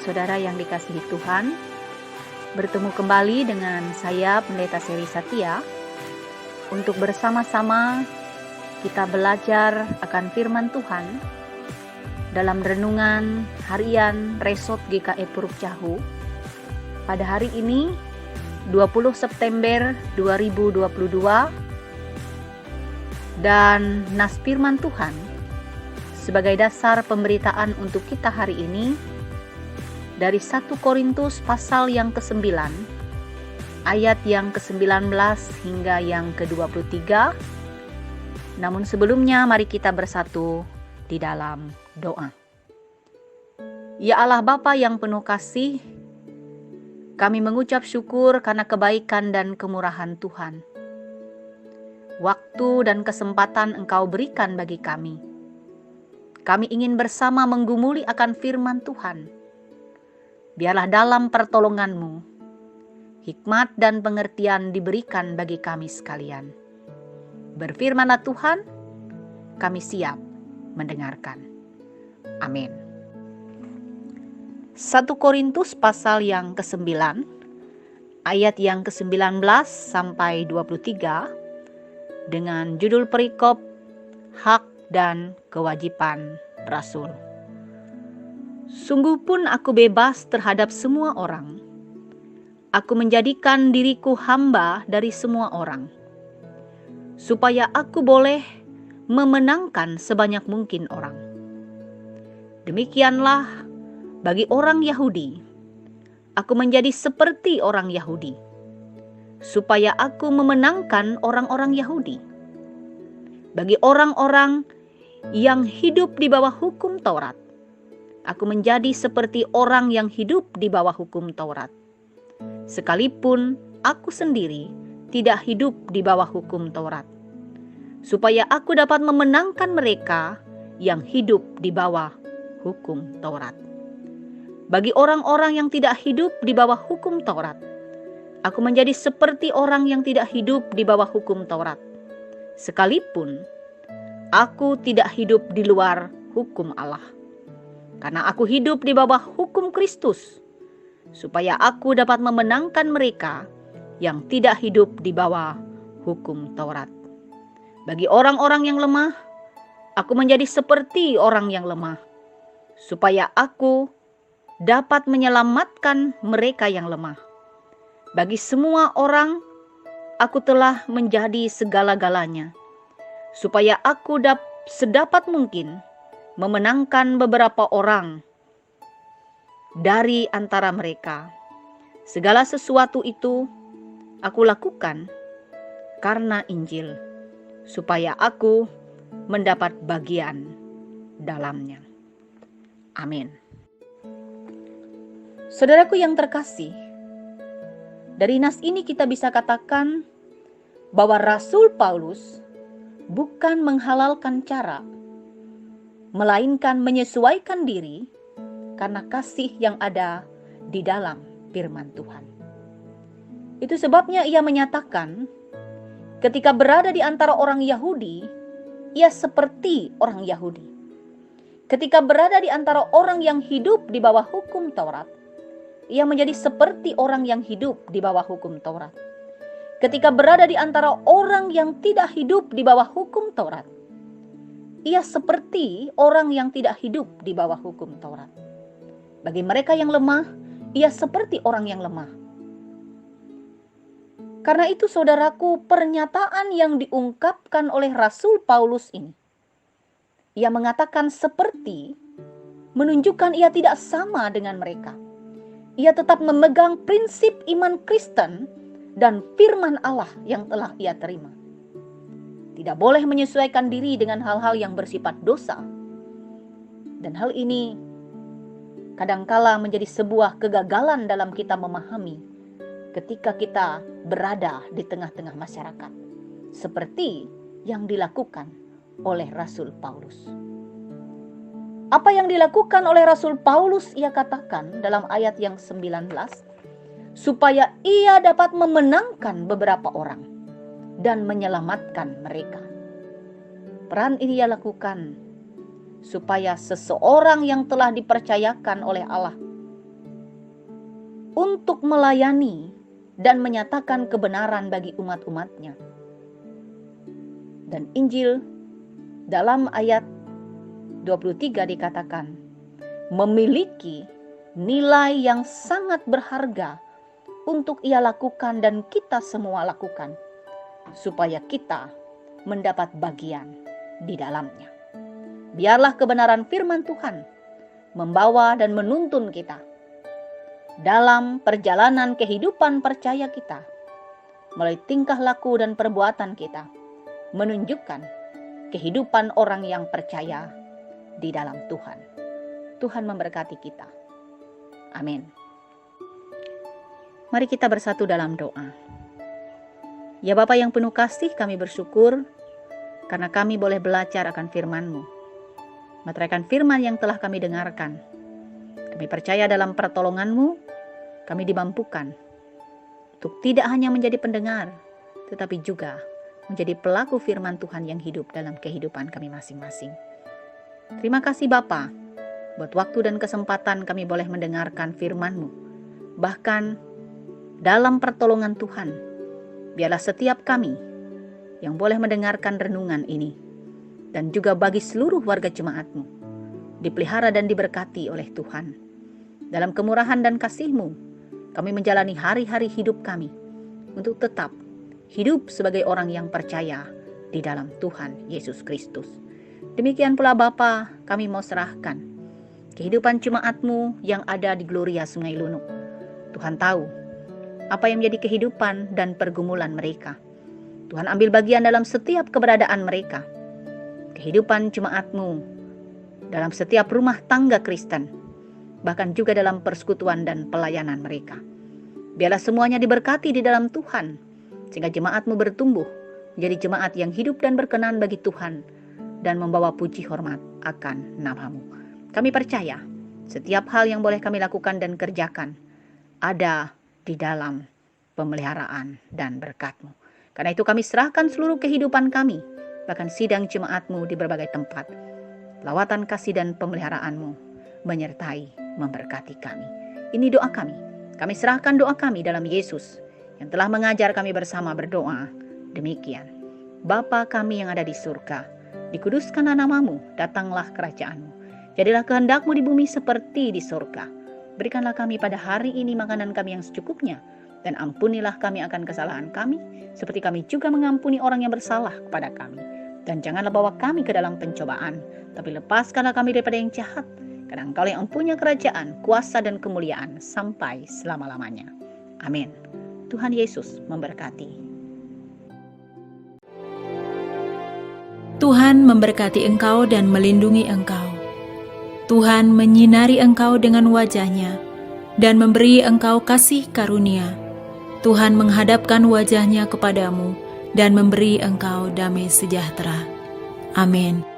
saudara yang dikasihi Tuhan, bertemu kembali dengan saya Pendeta Seri Satya untuk bersama-sama kita belajar akan firman Tuhan dalam renungan harian Resort GKI Puruk Cahu pada hari ini 20 September 2022, dan nas firman Tuhan sebagai dasar pemberitaan untuk kita hari ini dari 1 Korintus pasal yang ke-9 ayat yang ke-19 hingga yang ke-23. Namun sebelumnya mari kita bersatu di dalam doa. Ya Allah Bapa yang penuh kasih, kami mengucap syukur karena kebaikan dan kemurahan Tuhan. Waktu dan kesempatan Engkau berikan bagi kami. Kami ingin bersama menggumuli akan firman Tuhan. Biarlah dalam pertolongan-Mu, hikmat dan pengertian diberikan bagi kami sekalian. Berfirman-Lah Tuhan, kami siap mendengarkan. Amin. 1 Korintus pasal yang ke-9, ayat yang ke-19 sampai 23, dengan judul perikop Hak dan Kewajiban Rasul. Sungguh pun aku bebas terhadap semua orang. Aku menjadikan diriku hamba dari semua orang, supaya aku boleh memenangkan sebanyak mungkin orang. Demikianlah bagi orang Yahudi, aku menjadi seperti orang Yahudi, supaya aku memenangkan orang-orang Yahudi. Bagi orang-orang yang hidup di bawah hukum Taurat, aku menjadi seperti orang yang hidup di bawah hukum Taurat, sekalipun aku sendiri tidak hidup di bawah hukum Taurat, supaya aku dapat memenangkan mereka yang hidup di bawah hukum Taurat. Bagi orang-orang yang tidak hidup di bawah hukum Taurat, aku menjadi seperti orang yang tidak hidup di bawah hukum Taurat, sekalipun aku tidak hidup di luar hukum Allah. Karena aku hidup di bawah hukum Kristus, supaya aku dapat memenangkan mereka yang tidak hidup di bawah hukum Taurat. Bagi orang-orang yang lemah, aku menjadi seperti orang yang lemah, supaya aku dapat menyelamatkan mereka yang lemah. Bagi semua orang, aku telah menjadi segala-galanya, supaya aku sedapat mungkin memenangkan beberapa orang dari antara mereka. Segala sesuatu itu aku lakukan karena Injil, supaya aku mendapat bagian dalamnya. Amin. Saudaraku yang terkasih, dari nas ini kita bisa katakan bahwa Rasul Paulus bukan menghalalkan cara, melainkan menyesuaikan diri karena kasih yang ada di dalam firman Tuhan. Itu sebabnya ia menyatakan, ketika berada di antara orang Yahudi, ia seperti orang Yahudi. Ketika berada di antara orang yang hidup di bawah hukum Taurat, ia menjadi seperti orang yang hidup di bawah hukum Taurat. Ketika berada di antara orang yang tidak hidup di bawah hukum Taurat, ia seperti orang yang tidak hidup di bawah hukum Taurat. Bagi mereka yang lemah, ia seperti orang yang lemah. Karena itu saudaraku, pernyataan yang diungkapkan oleh Rasul Paulus ini, ia mengatakan seperti, menunjukkan ia tidak sama dengan mereka. Ia tetap memegang prinsip iman Kristen dan firman Allah yang telah ia terima. Tidak boleh menyesuaikan diri dengan hal-hal yang bersifat dosa. Dan hal ini kadangkala menjadi sebuah kegagalan dalam kita memahami ketika kita berada di tengah-tengah masyarakat, seperti yang dilakukan oleh Rasul Paulus. Apa yang dilakukan oleh Rasul Paulus ia katakan dalam ayat yang 19, supaya ia dapat memenangkan beberapa orang dan menyelamatkan mereka. Peran ini ia lakukan supaya seseorang yang telah dipercayakan oleh Allah untuk melayani dan menyatakan kebenaran bagi umat-umatnya. Dan Injil dalam ayat 23 dikatakan, memiliki nilai yang sangat berharga untuk ia lakukan dan kita semua lakukan, supaya kita mendapat bagian di dalamnya. Biarlah kebenaran firman Tuhan membawa dan menuntun kita dalam perjalanan kehidupan percaya kita, melalui tingkah laku dan perbuatan kita, menunjukkan kehidupan orang yang percaya di dalam Tuhan. Tuhan memberkati kita. Amin. Mari kita bersatu dalam doa. Ya Bapa yang penuh kasih, kami bersyukur karena kami boleh belajar akan firman-Mu. Meteraikan firman yang telah kami dengarkan. Kami percaya dalam pertolongan-Mu, kami dimampukan untuk tidak hanya menjadi pendengar, tetapi juga menjadi pelaku firman Tuhan yang hidup dalam kehidupan kami masing-masing. Terima kasih Bapa, buat waktu dan kesempatan kami boleh mendengarkan firman-Mu. Bahkan dalam pertolongan Tuhan, biarlah setiap kami yang boleh mendengarkan renungan ini, dan juga bagi seluruh warga jemaat-Mu, dipelihara dan diberkati oleh Tuhan. Dalam kemurahan dan kasih-Mu, kami menjalani hari-hari hidup kami untuk tetap hidup sebagai orang yang percaya di dalam Tuhan Yesus Kristus. Demikian pula Bapa, kami mau serahkan kehidupan jemaat-Mu yang ada di Gloria Sungai Lunuk. Tuhan tahu apa yang menjadi kehidupan dan pergumulan mereka. Tuhan ambil bagian dalam setiap keberadaan mereka. Kehidupan jemaat-Mu dalam setiap rumah tangga Kristen, bahkan juga dalam persekutuan dan pelayanan mereka. Biarlah semuanya diberkati di dalam Tuhan, sehingga jemaat-Mu bertumbuh menjadi jemaat yang hidup dan berkenan bagi Tuhan, dan membawa puji hormat akan nama-Mu. Kami percaya setiap hal yang boleh kami lakukan dan kerjakan ada di dalam pemeliharaan dan berkat-Mu. Karena itu kami serahkan seluruh kehidupan kami, bahkan sidang jemaat-Mu di berbagai tempat. Lawatan kasih dan pemeliharaan-Mu menyertai, memberkati kami. Ini doa kami. Kami serahkan doa kami dalam Yesus yang telah mengajar kami bersama berdoa. Demikian. Bapa kami yang ada di surga, dikuduskanlah nama-Mu, datanglah kerajaan-Mu. Jadilah kehendak-Mu di bumi seperti di surga. Berikanlah kami pada hari ini makanan kami yang secukupnya, dan ampunilah kami akan kesalahan kami, seperti kami juga mengampuni orang yang bersalah kepada kami. Dan janganlah bawa kami ke dalam pencobaan, tapi lepaskanlah kami daripada yang jahat, karena Engkau yang mempunyai kerajaan, kuasa dan kemuliaan sampai selama-lamanya. Amin. Tuhan Yesus memberkati. Tuhan memberkati engkau dan melindungi engkau. Tuhan menyinari engkau dengan wajah-Nya dan memberi engkau kasih karunia. Tuhan menghadapkan wajah-Nya kepadamu dan memberi engkau damai sejahtera. Amin.